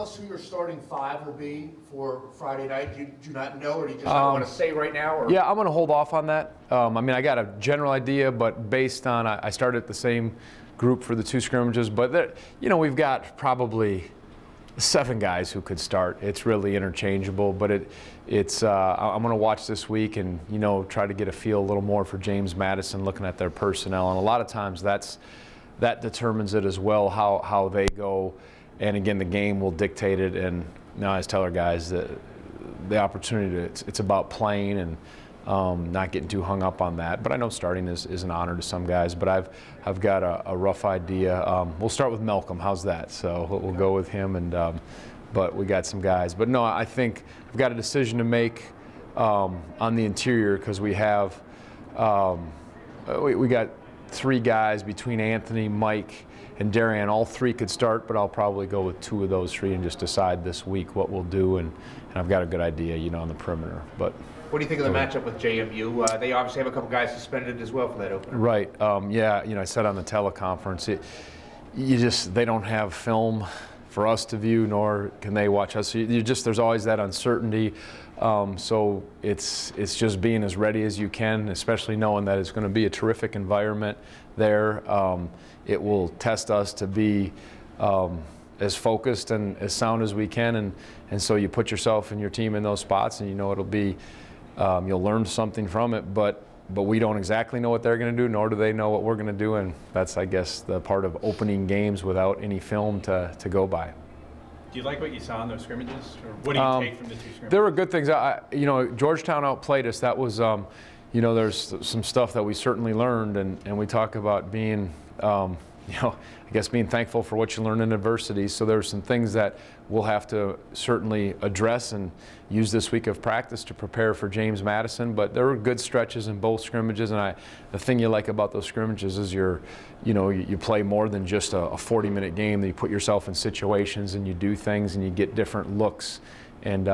tell us who your starting five will be for Friday night? Do you not know, or do you just not want to say right now? Or? Yeah, I'm going to hold off on that. I mean, I got a general idea, but based on I started the same group for the 2 scrimmages, but we've got probably 7 guys who could start. It's really interchangeable, but I'm going to watch this week and try to get a feel a little more for James Madison, looking at their personnel, and a lot of times that determines it as well, how they go. And again, the game will dictate it. And now, as tell our guys, the opportunity it's about playing and not getting too hung up on that. But I know starting is an honor to some guys. But I've got a rough idea. We'll start with Malcolm. How's that? So we'll go with him. And but we got some guys. But no, I think I've got a decision to make on the interior, because we have we got 3 guys between Anthony, Mike, and Darian. All 3 could start, but I'll probably go with 2 of those 3 and just decide this week what we'll do. And I've got a good idea, on the perimeter. But what do you think of the matchup with JMU? They obviously have a couple guys suspended as well for that opener. Right. Yeah. I said on the teleconference, they don't have film for us to view, nor can they watch us. So there's always that uncertainty. So it's just being as ready as you can, especially knowing that it's going to be a terrific environment there. It will test us to be as focused and as sound as we can, and so you put yourself and your team in those spots, and it'll be you'll learn something from it, but we don't exactly know what they're going to do, nor do they know what we're going to do, and that's, I guess, the part of opening games without any film to go by. Do you like what you saw in those scrimmages, or what do you take from the 2 scrimmages? There were good things. Georgetown outplayed us. That was, there's some stuff that we certainly learned, and we talk about being, I guess being thankful for what you learn in adversity. So there's some things that we'll have to certainly address and use this week of practice to prepare for James Madison. But there were good stretches in both scrimmages, and the thing you like about those scrimmages is you play more than just a 40-minute game. You put yourself in situations and you do things and you get different looks. And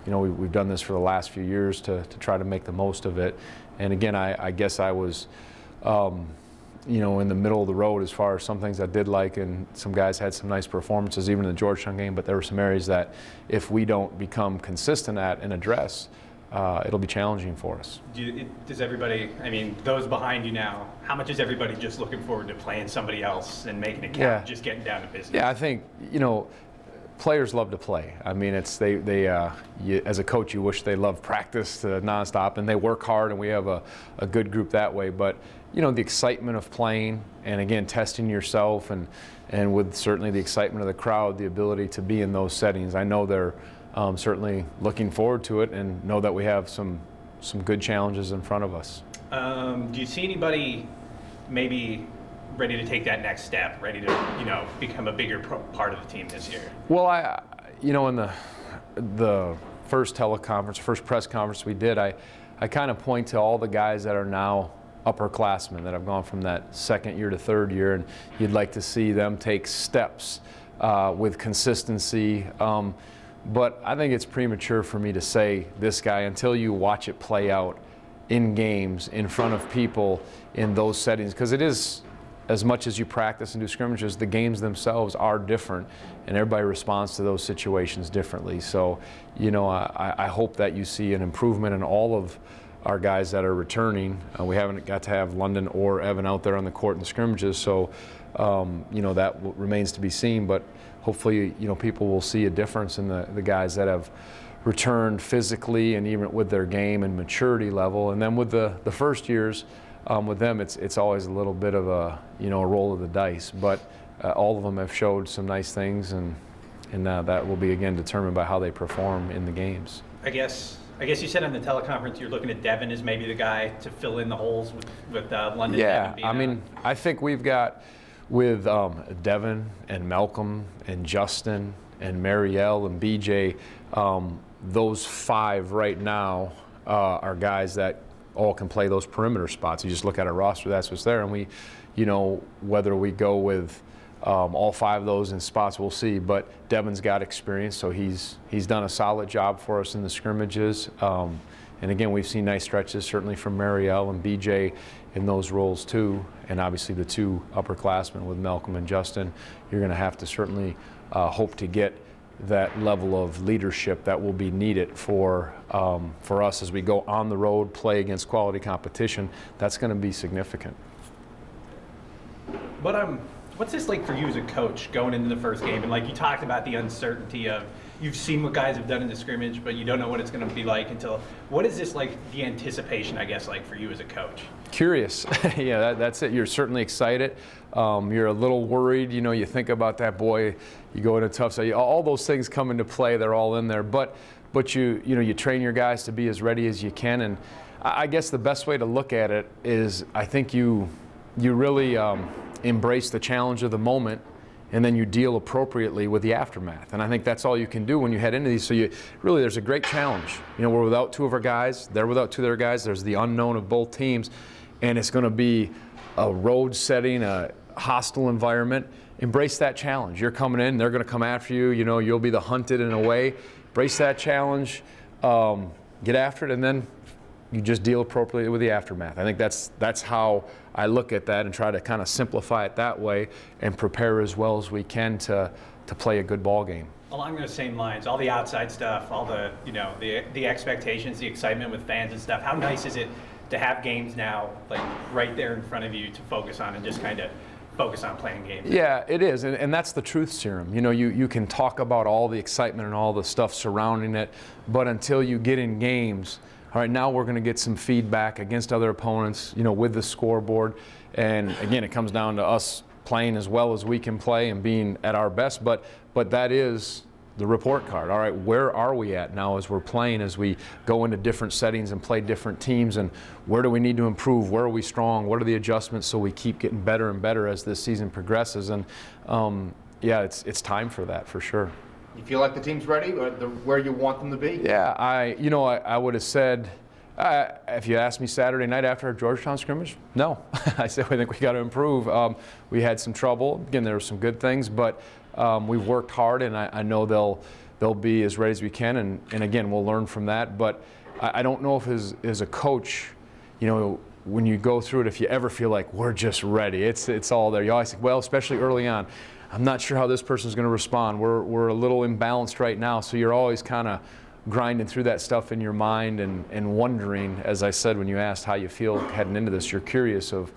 we've done this for the last few years to try to make the most of it. And again, I guess I was in the middle of the road as far as some things I did like, and some guys had some nice performances even in the Georgetown game, but there were some areas that if we don't become consistent at and address, it'll be challenging for us. Does everybody, those behind you now, how much is everybody just looking forward to playing somebody else and making it count, just getting down to business? Yeah, I think, players love to play. It's as a coach, you wish they loved practice nonstop, and they work hard, and we have a good group that way. But the excitement of playing, and again testing yourself, and with certainly the excitement of the crowd, the ability to be in those settings. I know they're certainly looking forward to it, and know that we have some good challenges in front of us. Do you see anybody maybe ready to take that next step, ready to become a bigger part of the team this year? Well, in the first press conference we did, I kind of point to all the guys that are now upperclassmen that have gone from that second year to third year, and you'd like to see them take steps with consistency. But I think it's premature for me to say this guy until you watch it play out in games in front of people in those settings, because it is, as much as you practice and do scrimmages, the games themselves are different, and everybody responds to those situations differently. So, I hope that you see an improvement in all of our guys that are returning. We haven't got to have London or Evan out there on the court in the scrimmages, so that remains to be seen. But hopefully, people will see a difference in the guys that have returned physically and even with their game and maturity level. And then with the first years, with them, it's always a little bit of a roll of the dice. But all of them have showed some nice things, and that will be again determined by how they perform in the games. I guess you said on the teleconference you're looking at Devin as maybe the guy to fill in the holes with London. Yeah, I think we've got with Devin and Malcolm and Justin and Marielle and BJ, those 5 right now are guys that all can play those perimeter spots. You just look at our roster, that's what's there. And we, whether we go with all 5 of those in spots, we'll see. But Devin's got experience, so he's done a solid job for us in the scrimmages. And again, we've seen nice stretches, certainly from Marielle and BJ in those roles too. And obviously the 2 upperclassmen with Malcolm and Justin, you're going to have to certainly hope to get that level of leadership that will be needed for us as we go on the road, play against quality competition. That's going to be significant. But what's this like for you as a coach going into the first game? And like you talked about the uncertainty of you've seen what guys have done in the scrimmage, but you don't know what it's going to be like until. What is this like? The anticipation, I guess, like for you as a coach. Curious. Yeah, that's it. You're certainly excited. You're a little worried. You know, you think about that boy. You go into tough. So all those things come into play. They're all in there. But you train your guys to be as ready as you can. And I guess the best way to look at it is I think you really embrace the challenge of the moment, and then you deal appropriately with the aftermath. And I think that's all you can do when you head into these. So there's a great challenge. You know, we're without two of our guys. They're without two of their guys. There's the unknown of both teams, and it's going to be a road setting, a hostile environment. Embrace that challenge. You're coming in. They're going to come after you. You know, you'll be the hunted in a way. Embrace that challenge. Get after it, and then you just deal appropriately with the aftermath. I think that's how I look at that and try to kind of simplify it that way and prepare as well as we can to play a good ball game. Along those same lines, all the outside stuff, all the the expectations, the excitement with fans and stuff. How nice is it to have games now like right there in front of you to focus on and just kind of focus on playing games? Yeah, it is, and that's the truth serum. You know, you can talk about all the excitement and all the stuff surrounding it, but until you get in games. All right, now we're going to get some feedback against other opponents, you know, with the scoreboard. And again, it comes down to us playing as well as we can play and being at our best. But that is the report card. All right, where are we at now as we're playing, as we go into different settings and play different teams? And where do we need to improve? Where are we strong? What are the adjustments so we keep getting better and better as this season progresses? And yeah, it's time for that for sure. You feel like the team's ready, or where you want them to be? Yeah, I would have said, if you asked me Saturday night after our Georgetown scrimmage, no. I said, I think we got to improve. We had some trouble. Again, there were some good things, but we've worked hard, and I know they'll be as ready as we can, and again, we'll learn from that. But I don't know if as a coach, you know, when you go through it, if you ever feel like we're just ready, it's all there. You always think, well, especially early on, I'm not sure how this person's going to respond. We're a little imbalanced right now, so you're always kind of grinding through that stuff in your mind and wondering, as I said, when you asked how you feel heading into this, you're curious of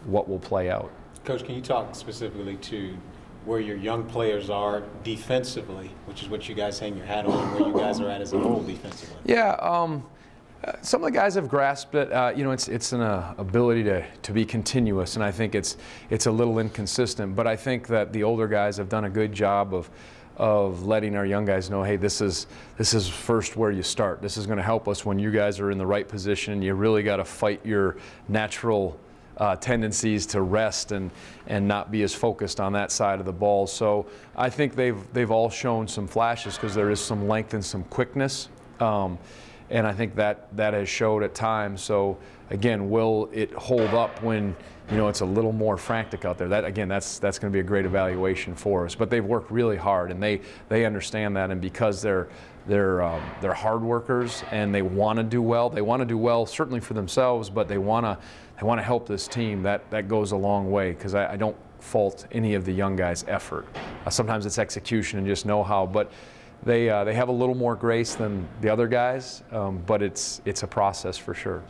what will play out. Coach, can you talk specifically to where your young players are defensively, which is what you guys hang your hat on, where you guys are at as a whole defensively? Yeah, some of the guys have grasped it. You know, it's an ability to be continuous, and I think it's a little inconsistent. But I think that the older guys have done a good job of letting our young guys know, hey, this is first where you start. This is going to help us when you guys are in the right position. You really got to fight your natural tendencies to rest and not be as focused on that side of the ball. So I think they've all shown some flashes because there is some length and some quickness. And I think that has showed at times. So again, will it hold up when, you know, it's a little more frantic out there? That's going to be a great evaluation for us. But they've worked really hard, and they understand that. And because they're hard workers and they want to do well. They want to do well certainly for themselves, but they want to help this team. That goes a long way, because I don't fault any of the young guys' effort. Sometimes it's execution and just know-how, but they have a little more grace than the other guys, but it's a process for sure.